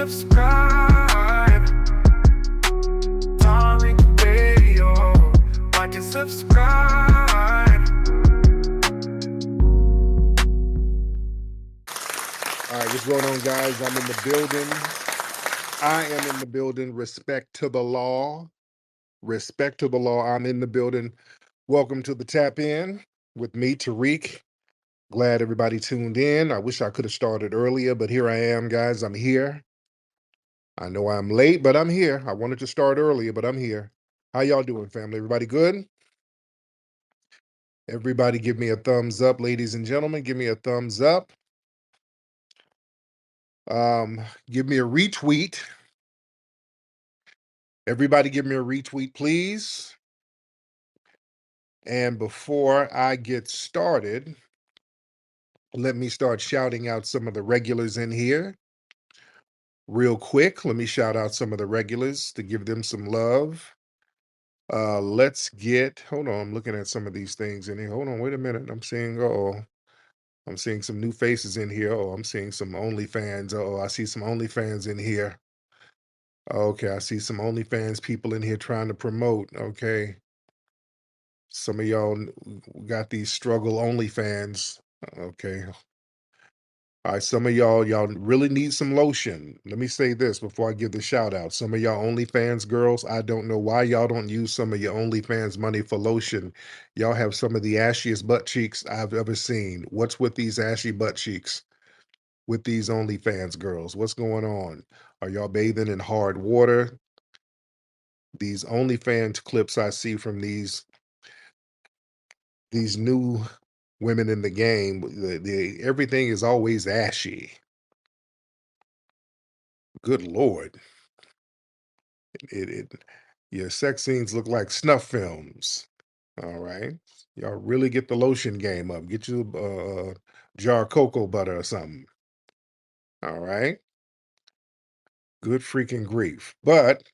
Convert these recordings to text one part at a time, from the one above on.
subscribe. Tariq Radio. Watch and subscribe. All right, what's going on, guys? I'm in the building. I am in the building. Respect to the law. Respect to the law. I'm in the building. Welcome to the Tap In with me, Tariq. Glad everybody tuned in. I wish I could have started earlier, but here I am, guys. I'm here. I know I'm late, but I'm here. I wanted to start earlier, but I'm here. How y'all doing, family? Everybody good? Everybody give me a thumbs up, ladies and gentlemen. Give me a thumbs up. Give me a retweet. Everybody give me a retweet, please. And before I get started, let me start shouting out some of the regulars in here. Real quick, let me shout out some of the regulars to give them some love. Let's get, hold on, I'm looking at some of these things in here. Hold on, wait a minute. I'm seeing some new faces in here. Oh, I'm seeing some OnlyFans. Oh, I see some OnlyFans in here. Okay, I see some OnlyFans people in here trying to promote. Okay. Some of y'all got these struggle OnlyFans. Okay. All right, some of y'all really need some lotion. Let me say this before I give the shout out. Some of y'all OnlyFans girls, I don't know why y'all don't use some of your OnlyFans money for lotion. Y'all have some of the ashiest butt cheeks I've ever seen. What's with these ashy butt cheeks with these OnlyFans girls? What's going on? Are y'all bathing in hard water? These OnlyFans clips I see from these new women in the game, everything is always ashy. Good Lord. It your sex scenes look like snuff films. All right. Y'all really get the lotion game up. Get you a jar of cocoa butter or something. All right. Good freaking grief. But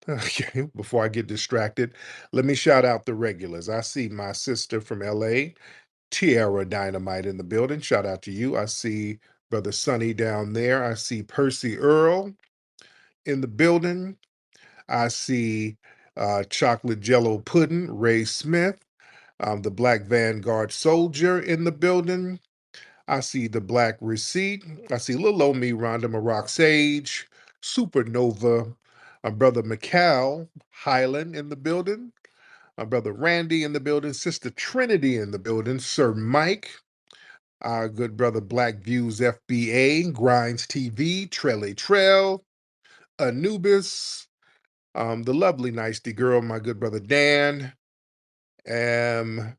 okay, before I get distracted, let me shout out the regulars. I see my sister from LA, Tierra Dynamite in the building. Shout out to you. I see Brother Sonny down there. I see Percy Earl in the building. I see Chocolate Jello Pudding, Ray Smith, the Black Vanguard Soldier in the building. I see the Black Receipt. I see Little Old Me, Rhonda Maroc Sage, Supernova, my brother McCall Highland in the building. My brother Randy in the building, Sister Trinity in the building, Sir Mike, our good brother Black Views FBA, Grinds TV, Trelly Trail, Anubis, the lovely nicety girl, my good brother Dan, and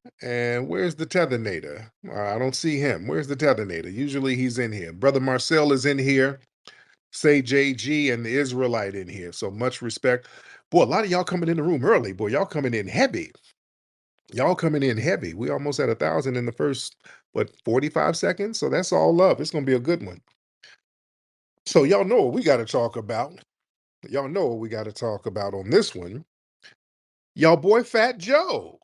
where's the Tethernator? I don't see him. Where's the Tethernator? Usually he's in here. Brother Marcel is in here. Say JG and the Israelite in here. So much respect. Boy, a lot of y'all coming in the room early. Boy, y'all coming in heavy. Y'all coming in heavy. We almost at 1,000 in the first, 45 seconds? So that's all love. It's going to be a good one. So y'all know what we got to talk about. Y'all know what we got to talk about on this one. Y'all boy Fat Joe.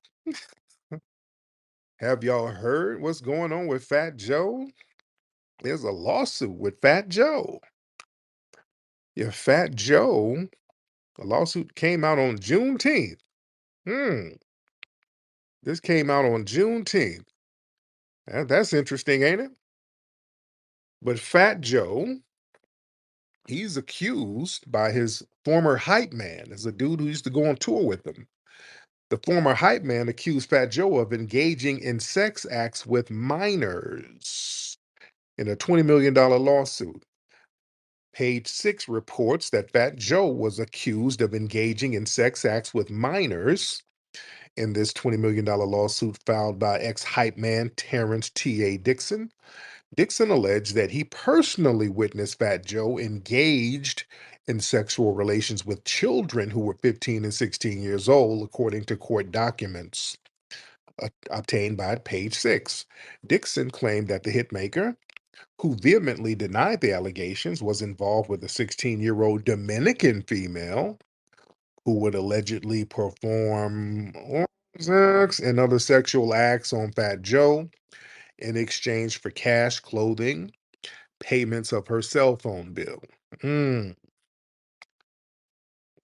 Have y'all heard what's going on with Fat Joe? There's a lawsuit with Fat Joe. Yeah, Fat Joe, a lawsuit came out on Juneteenth. This came out on Juneteenth. That's interesting, ain't it? But Fat Joe, he's accused by his former hype man, as a dude who used to go on tour with him. The former hype man accused Fat Joe of engaging in sex acts with minors in a $20 million lawsuit. Page 6 reports that Fat Joe was accused of engaging in sex acts with minors in this $20 million lawsuit filed by ex-hype man Terrence T.A. Dixon. Dixon alleged that he personally witnessed Fat Joe engaged in sexual relations with children who were 15 and 16 years old, according to court documents obtained by Page 6. Dixon claimed that the hitmaker, who vehemently denied the allegations, was involved with a 16-year-old Dominican female who would allegedly perform sex and other sexual acts on Fat Joe in exchange for cash, clothing, payments of her cell phone bill. Mm.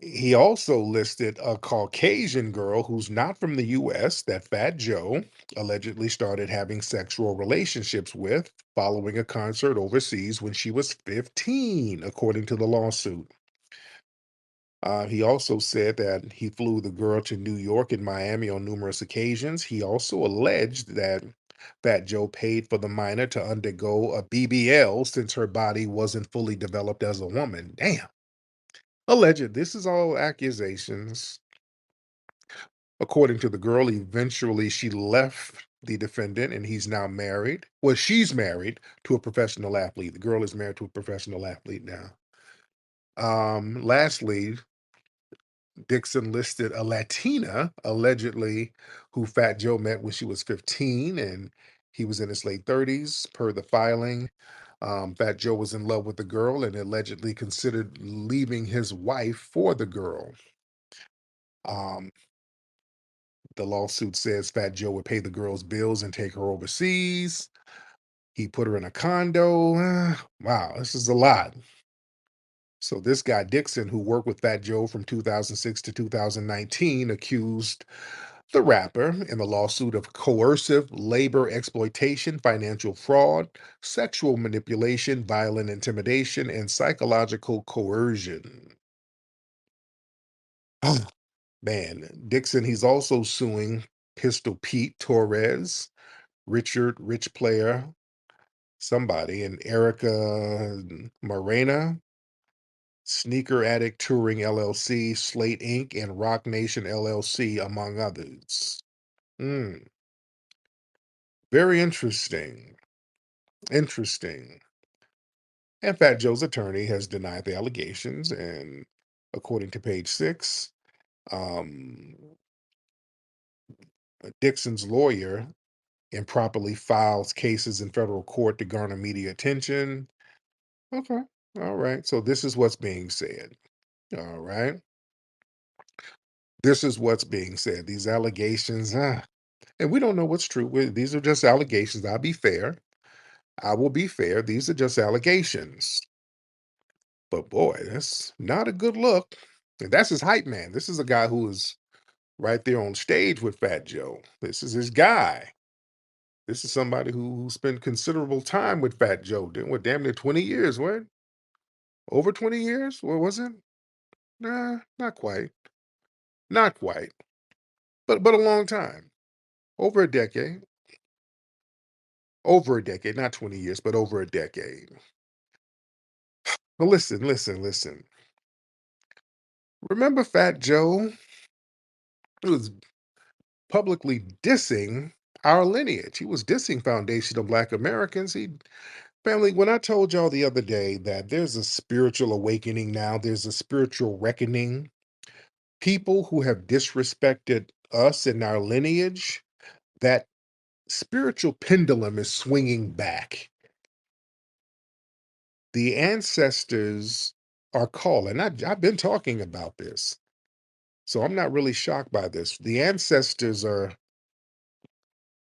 He also listed a Caucasian girl who's not from the US that Fat Joe allegedly started having sexual relationships with following a concert overseas when she was 15, according to the lawsuit. He also said that he flew the girl to New York and Miami on numerous occasions. He also alleged that Fat Joe paid for the minor to undergo a BBL since her body wasn't fully developed as a woman. Damn. Alleged. This is all accusations. According to the girl, eventually she left the defendant and he's now married. Well, she's married to a professional athlete. The girl is married to a professional athlete now. Lastly, Dixon listed a Latina allegedly who Fat Joe met when she was 15 and he was in his late 30s, per the filing. Fat Joe was in love with the girl and allegedly considered leaving his wife for the girl. Um, the lawsuit says Fat Joe would pay the girl's bills and take her overseas. He put her in a condo. Wow, this is a lot. So this guy Dixon, who worked with Fat Joe from 2006 to 2019, accused the rapper in the lawsuit of coercive labor exploitation, financial fraud, sexual manipulation, violent intimidation, and psychological coercion. Oh, man, Dixon, he's also suing Pistol Pete Torres, Richard Rich Player, somebody, and Erica Morena, Sneaker Addict Touring LLC, Slate Inc., and Rock Nation LLC, among others. Mm, very interesting. Interesting. And Fat Joe's attorney has denied the allegations, and according to page six, um, Dixon's lawyer improperly files cases in federal court to garner media attention. Okay. All right. So this is what's being said. All right. This is what's being said. These allegations, and we don't know what's true. These are just allegations. I'll be fair. I will be fair. These are just allegations. But boy, that's not a good look. And that's his hype man. This is a guy who is right there on stage with Fat Joe. This is his guy. This is somebody who spent considerable time with Fat Joe. What, damn near 20 years, what? Over 20 years? What was it? Nah, not quite. Not quite. But a long time. Over a decade. Over a decade, not 20 years, but over a decade. But listen, listen, listen. Remember Fat Joe? He was publicly dissing our lineage. He was dissing foundational Black Americans. Family, when I told y'all the other day that there's a spiritual awakening now, there's a spiritual reckoning. People who have disrespected us and our lineage, that spiritual pendulum is swinging back. The ancestors are calling. I've been talking about this, so I'm not really shocked by this. The ancestors are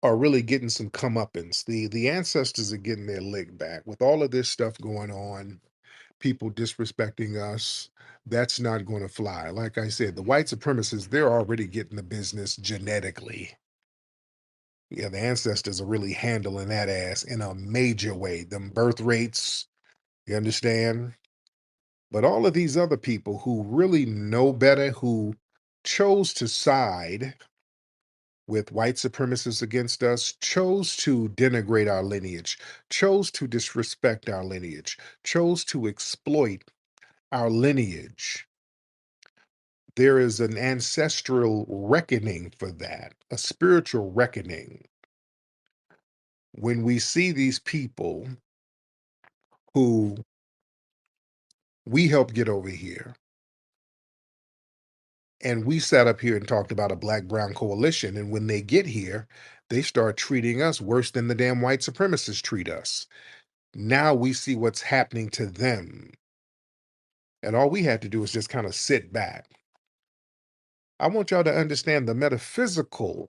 really getting some comeuppance. The ancestors are getting their lick back with all of this stuff going on. People disrespecting us. That's not going to fly. Like I said, the white supremacists, they're already getting the business genetically. Yeah, the ancestors are really handling that ass in a major way. Them birth rates, you understand? But all of these other people who really know better, who chose to side with white supremacists against us, chose to denigrate our lineage, chose to disrespect our lineage, chose to exploit our lineage. There is an ancestral reckoning for that, a spiritual reckoning. When we see these people who we helped get over here, and we sat up here and talked about a black brown coalition, and when they get here, they start treating us worse than the damn white supremacists treat us. Now we see what's happening to them. And all we had to do is just kind of sit back. I want y'all to understand the metaphysical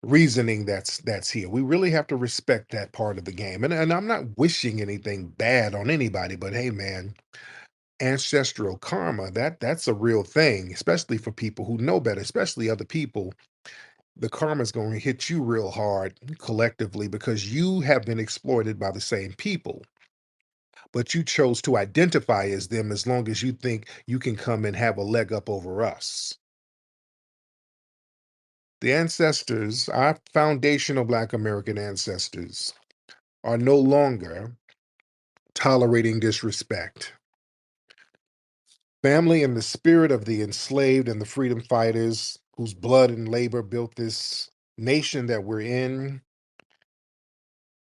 reasoning that's here. We really have to respect that part of the game. And I'm not wishing anything bad on anybody, but hey man, ancestral karma, that's a real thing, especially for people who know better, especially other people. The karma is going to hit you real hard collectively because you have been exploited by the same people, but you chose to identify as them as long as you think you can come and have a leg up over us. The ancestors, our foundational Black American ancestors, are no longer tolerating disrespect. Family in the spirit of the enslaved and the freedom fighters whose blood and labor built this nation that we're in,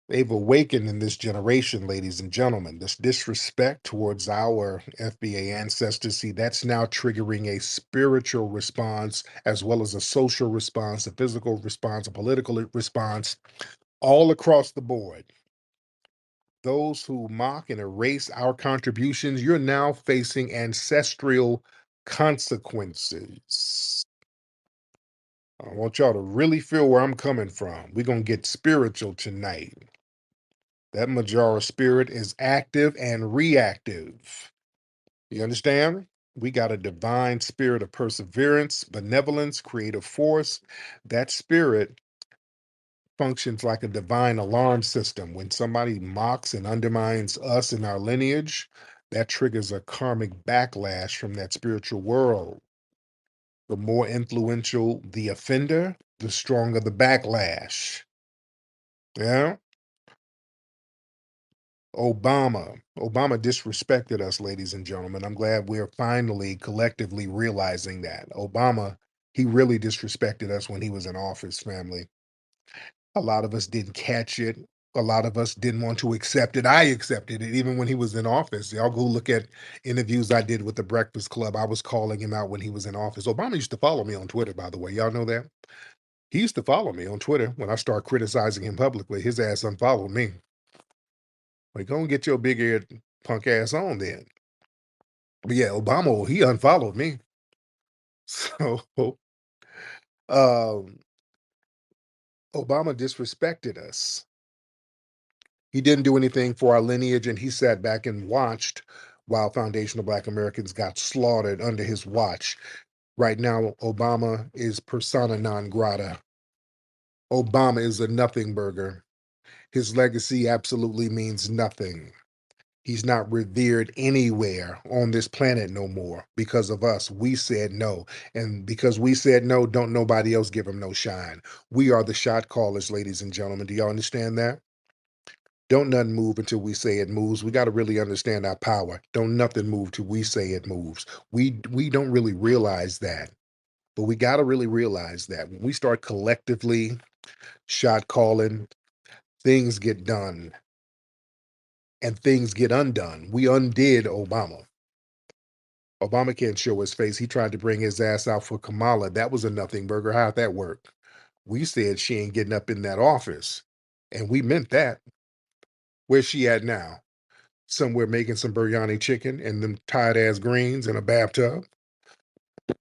they've awakened in this generation, ladies and gentlemen. This disrespect towards our FBA ancestors, see, that's now triggering a spiritual response as well as a social response, a physical response, a political response, all across the board. Those who mock and erase our contributions, you're now facing ancestral consequences. I want y'all to really feel where I'm coming from. We're going to get spiritual tonight. That Majara spirit is active and reactive. You understand? We got a divine spirit of perseverance, benevolence, creative force. That spirit functions like a divine alarm system. When somebody mocks and undermines us in our lineage, that triggers a karmic backlash from that spiritual world. The more influential the offender, the stronger the backlash. Yeah. Obama disrespected us, ladies and gentlemen. I'm glad we're finally collectively realizing that. Obama, he really disrespected us when he was in office, family. A lot of us didn't catch it. A lot of us didn't want to accept it. I accepted it even when he was in office. Y'all go look at interviews I did with the Breakfast Club. I was calling him out when he was in office. Obama used to follow me on Twitter, by the way. Y'all know that? He used to follow me on Twitter. When I start criticizing him publicly, his ass unfollowed me. Like, go and get your big eared punk ass on then. But yeah, Obama, he unfollowed me. So um, Obama disrespected us. He didn't do anything for our lineage, and he sat back and watched while foundational Black Americans got slaughtered under his watch. Right now, Obama is persona non grata. Obama is a nothing burger. His legacy absolutely means nothing. He's not revered anywhere on this planet no more because of us. We said no. And because we said no, don't nobody else give him no shine. We are the shot callers, ladies and gentlemen. Do y'all understand that? Don't nothing move until we say it moves. We got to really understand our power. Don't nothing move till we say it moves. We don't really realize that. But we got to really realize that when we start collectively shot calling, things get done and things get undone. We undid Obama. Obama can't show his face. He tried to bring his ass out for Kamala. That was a nothing burger. How'd that work? We said she ain't getting up in that office. And we meant that. Where's she at now? Somewhere making some biryani chicken and them tired ass greens in a bathtub.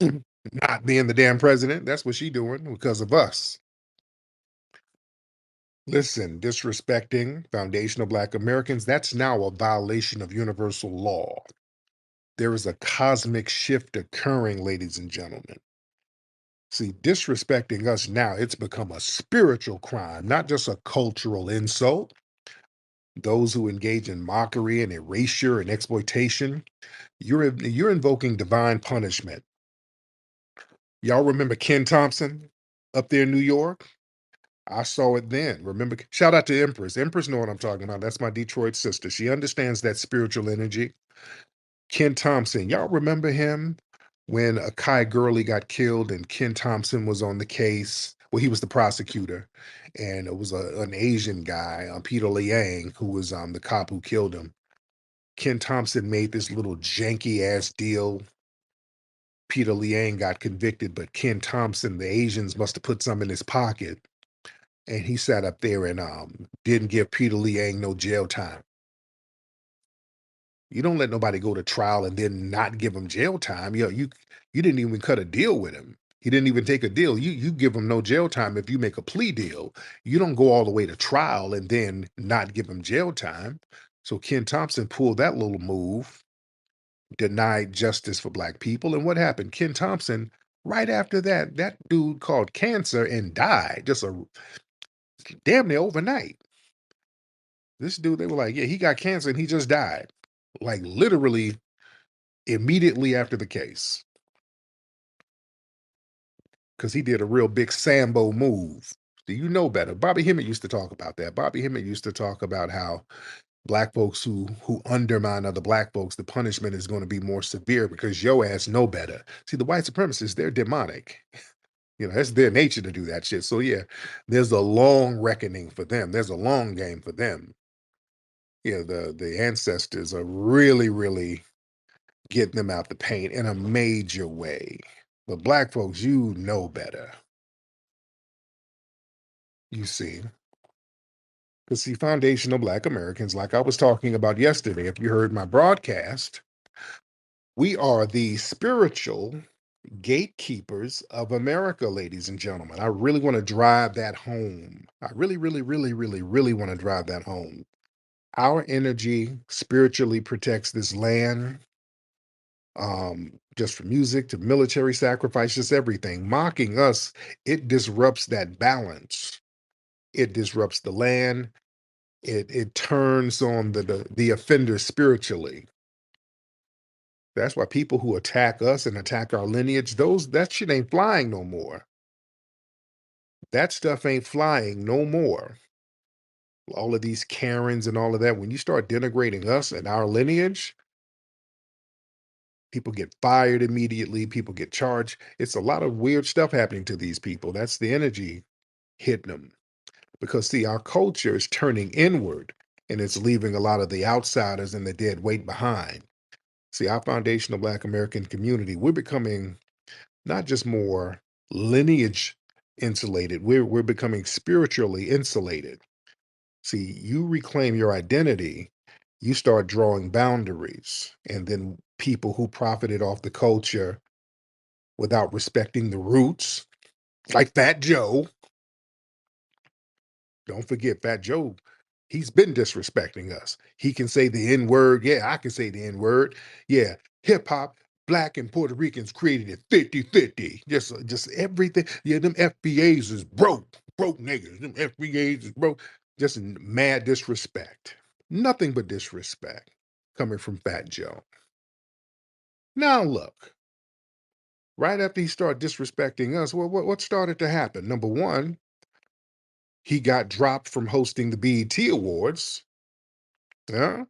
Not being the damn president. That's what she doing because of us. Listen, disrespecting foundational Black Americans, that's now a violation of universal law. There is a cosmic shift occurring, ladies and gentlemen. See, disrespecting us now, it's become a spiritual crime, not just a cultural insult. Those who engage in mockery and erasure and exploitation, you're invoking divine punishment. Y'all remember Ken Thompson up there in New York? I saw it then. Remember, shout out to Empress. Empress know what I'm talking about. That's my Detroit sister. She understands that spiritual energy. Ken Thompson, y'all remember him when Akai Gurley got killed and Ken Thompson was on the case? Well, he was the prosecutor, and it was an Asian guy, Peter Liang, who was the cop who killed him. Ken Thompson made this little janky ass deal. Peter Liang got convicted, but Ken Thompson, the Asians must have put some in his pocket, and he sat up there and didn't give Peter Liang no jail time. You don't let nobody go to trial and then not give him jail time. You didn't even cut a deal with him. He didn't even take a deal. You give him no jail time if you make a plea deal. You don't go all the way to trial and then not give him jail time. So Ken Thompson pulled that little move, denied justice for black people. And what happened? Ken Thompson, right after that, that dude caught cancer and died just a damn near overnight. This dude, they were like, yeah, he got cancer and he just died. Like literally immediately after the case. Because he did a real big Sambo move. Do you know better? Bobby Hemmett used to talk about that. Bobby Hemmett used to talk about how black folks who undermine other black folks, the punishment is going to be more severe because yo ass know better. See, the white supremacists, they're demonic. You know, that's their nature to do that shit. So yeah, there's a long reckoning for them. There's a long game for them. Yeah, the ancestors are really, really getting them out the paint in a major way. But black folks, you know better. You see. Because see, foundational black Americans, like I was talking about yesterday, if you heard my broadcast, we are the spiritual gatekeepers of America, ladies and gentlemen. I really want to drive that home. I really, really, really, really, really want to drive that home. Our energy spiritually protects this land, just from music to military sacrifice, just everything. Mocking us, it disrupts that balance. It disrupts the land. It turns on the offender spiritually. That's why people who attack us and attack our lineage, that shit ain't flying no more. That stuff ain't flying no more. All of these Karens and all of that, when you start denigrating us and our lineage, people get fired immediately, people get charged. It's a lot of weird stuff happening to these people. That's the energy hitting them. Because see, our culture is turning inward and it's leaving a lot of the outsiders and the dead weight behind. See, our foundational Black American community, we're becoming not just more lineage insulated, we're becoming spiritually insulated. See, you reclaim your identity, you start drawing boundaries, and then people who profited off the culture without respecting the roots, like Fat Joe. Don't forget Fat Joe. He's been disrespecting us. He can say the N word. Yeah, I can say the N word. Yeah, hip hop, black and Puerto Ricans created it 50-50. Just everything. Yeah, them FBAs is broke niggas. Them FBAs is broke. Just mad disrespect. Nothing but disrespect coming from Fat Joe. Now look, right after he started disrespecting us, well, what started to happen? Number one, he got dropped from hosting the BET Awards. Yeah.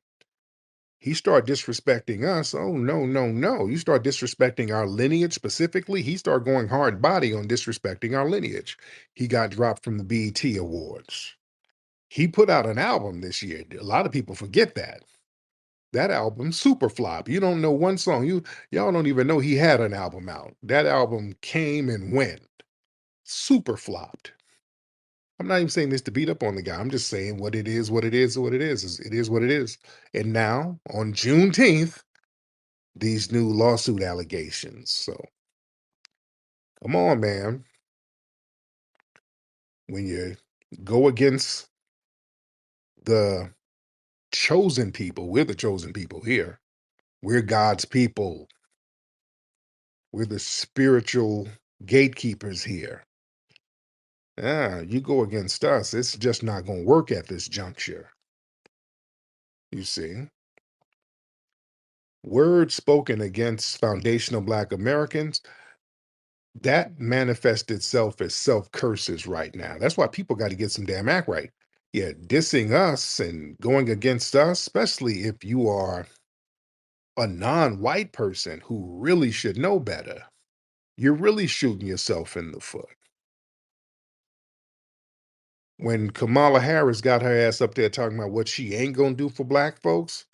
He started disrespecting us. Oh, no, no, no. You start disrespecting our lineage specifically. He started going hard body on disrespecting our lineage. He got dropped from the BET Awards. He put out an album this year. A lot of people forget that. That album, super flop. You don't know one song. Y'all don't even know he had an album out. That album came and went. Super flopped. I'm not even saying this to beat up on the guy. I'm just saying what it is, what it is, what it is. It is what it is. And now on Juneteenth, these new lawsuit allegations. So come on, man. When you go against the chosen people, we're the chosen people here. We're God's people. We're the spiritual gatekeepers here. You go against us, it's just not going to work at this juncture. You see, words spoken against foundational Black Americans, that manifests itself as self curses right now. That's why people got to get some damn act right. Yeah, dissing us and going against us, especially if you are a non white person who really should know better, you're really shooting yourself in the foot. When Kamala Harris got her ass up there talking about what she ain't gonna do for black folks,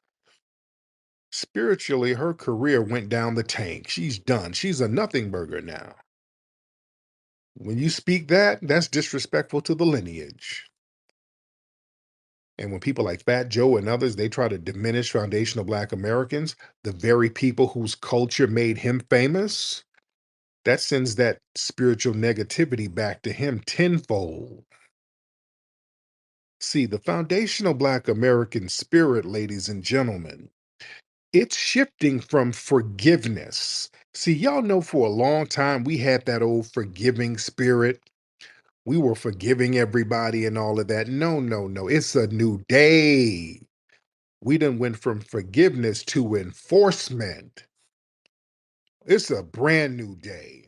spiritually, her career went down the tank. She's done. She's a nothing burger now. When you speak that, that's disrespectful to the lineage. And when people like Fat Joe and others, they try to diminish foundational Black Americans, the very people whose culture made him famous, That sends that spiritual negativity back to him tenfold. See, the foundational Black American spirit, ladies and gentlemen, it's shifting from forgiveness. See, y'all know for a long time we had that old forgiving spirit. We were forgiving everybody and all of that. No, no, no. It's a new day. We done went from forgiveness to enforcement. It's a brand new day.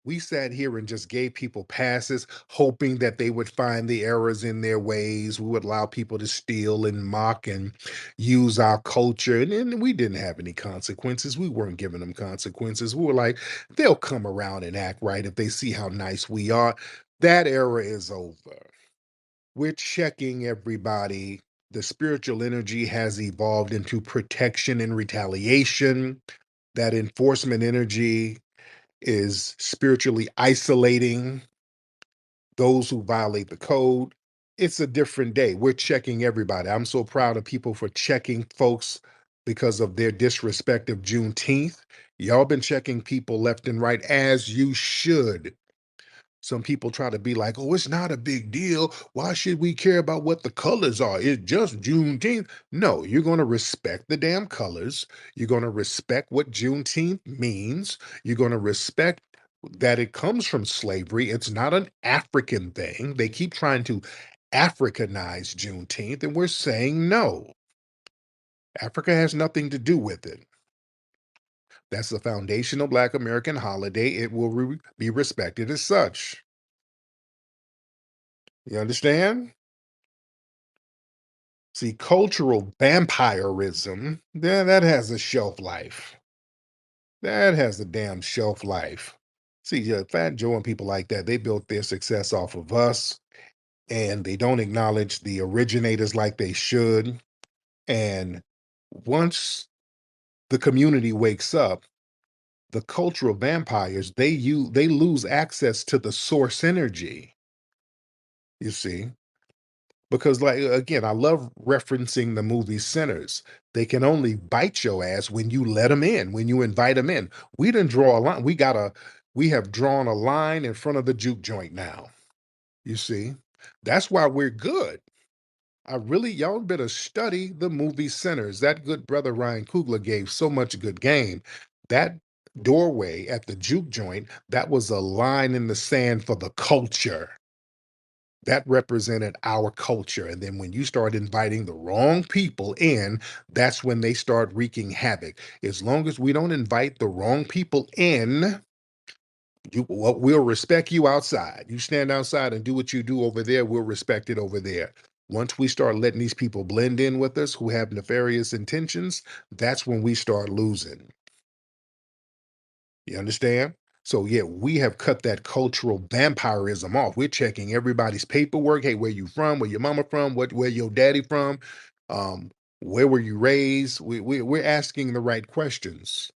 We sat here and just gave people passes, hoping that they would find the errors in their ways. We would allow people to steal and mock and use our culture. And we didn't have any consequences. We weren't giving them consequences. We were like, they'll come around and act right if they see how nice we are. That era is over. We're checking everybody. The spiritual energy has evolved into protection and retaliation. That enforcement energy is spiritually isolating those who violate the code. It's a different day. We're checking everybody. I'm so proud of people for checking folks because of their disrespect of Juneteenth. Y'all been checking people left and right as you should. Some people try to be like, oh, it's not a big deal. Why should we care about what the colors are? It's just Juneteenth. No, you're going to respect the damn colors. You're going to respect what Juneteenth means. You're going to respect that it comes from slavery. It's not an African thing. They keep trying to Africanize Juneteenth, and we're saying no. Africa has nothing to do with it. That's the foundational Black American holiday. It will be respected as such. You understand? See, cultural vampirism, yeah, that has a shelf life. That has a damn shelf life. See, yeah, Fat Joe and people like that, they built their success off of us, and they don't acknowledge the originators like they should. And once the community wakes up, the cultural vampires, they lose access to the source energy, you see. Because, like, again, I love referencing the movie Sinners. They can only bite your ass when you let them in, when you invite them in. We didn't draw a line. We have drawn a line in front of the juke joint now. You see, that's why we're good. Y'all better study the movie Sinners. That good brother Ryan Coogler gave so much good game. That doorway at the juke joint, that was a line in the sand for the culture. That represented our culture. And then when you start inviting the wrong people in, that's when they start wreaking havoc. As long as we don't invite the wrong people in, we'll respect you outside. You stand outside and do what you do over there, we'll respect it over there. Once we start letting these people blend in with us who have nefarious intentions, that's when we start losing. You understand? So yeah, we have cut that cultural vampirism off. We're checking everybody's paperwork. Hey, where you from? Where your mama from? Where your daddy from? Um, where were you raised? We're asking the right questions.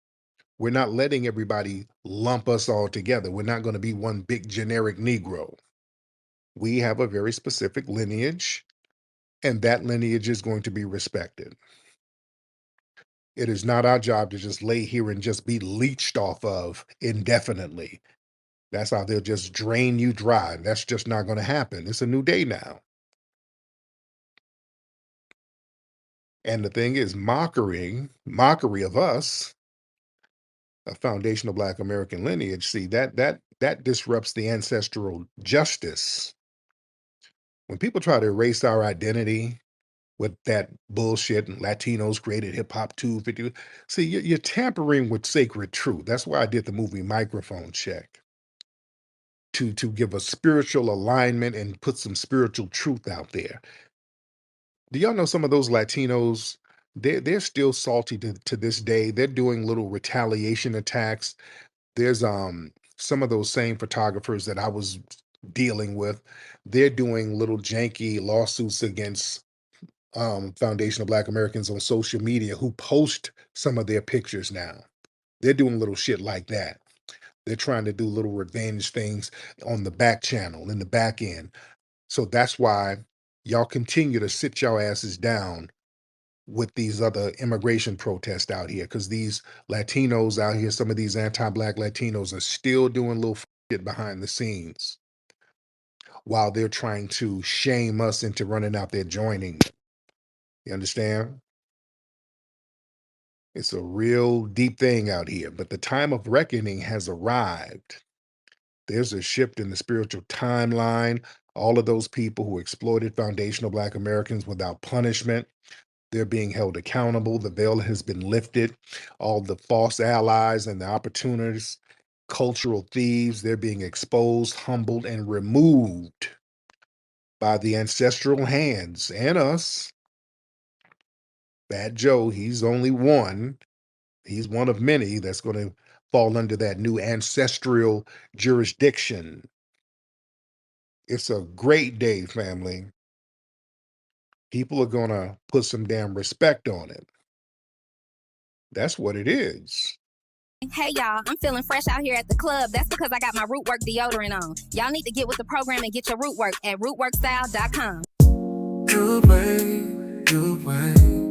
We're not letting everybody lump us all together. We're not going to be one big generic Negro. We have a very specific lineage, and that lineage is going to be respected. It is not our job to just lay here and just be leached off of indefinitely. That's how they'll just drain you dry. That's just not going to happen. It's a new day now. And the thing is, mockery of us, a foundational Black American lineage. See, that disrupts the ancestral justice. When people try to erase our identity with that bullshit and Latinos created hip hop too, 50, see, you're tampering with sacred truth. That's why I did the movie Microphone Check. To give a spiritual alignment and put some spiritual truth out there. Do y'all know some of those Latinos? They're still salty to this day. They're doing little retaliation attacks. There's some of those same photographers that I was dealing with. They're doing little janky lawsuits against foundational Black Americans on social media who post some of their pictures now. They're doing little shit like that. They're trying to do little revenge things on the back channel, in the back end. So that's why y'all continue to sit y'all asses down with these other immigration protests out here, because these Latinos out here, some of these anti-black Latinos are still doing little shit behind the scenes while they're trying to shame us into running out there joining them. You understand? It's a real deep thing out here, but the time of reckoning has arrived. There's a shift in the spiritual timeline. All of those people who exploited foundational Black Americans without punishment, they're being held accountable. The veil has been lifted. All the false allies and the opportunists, cultural thieves, they're being exposed, humbled, and removed by the ancestral hands and us. Bad Joe, he's only one. He's one of many that's going to fall under that new ancestral jurisdiction. It's a great day, family. People are going to put some damn respect on it. That's what it is. Hey y'all, I'm feeling fresh out here at the club. That's because I got my Rootwork deodorant on. Y'all need to get with the program and get your Rootwork at rootworkstyle.com. You wait, you wait.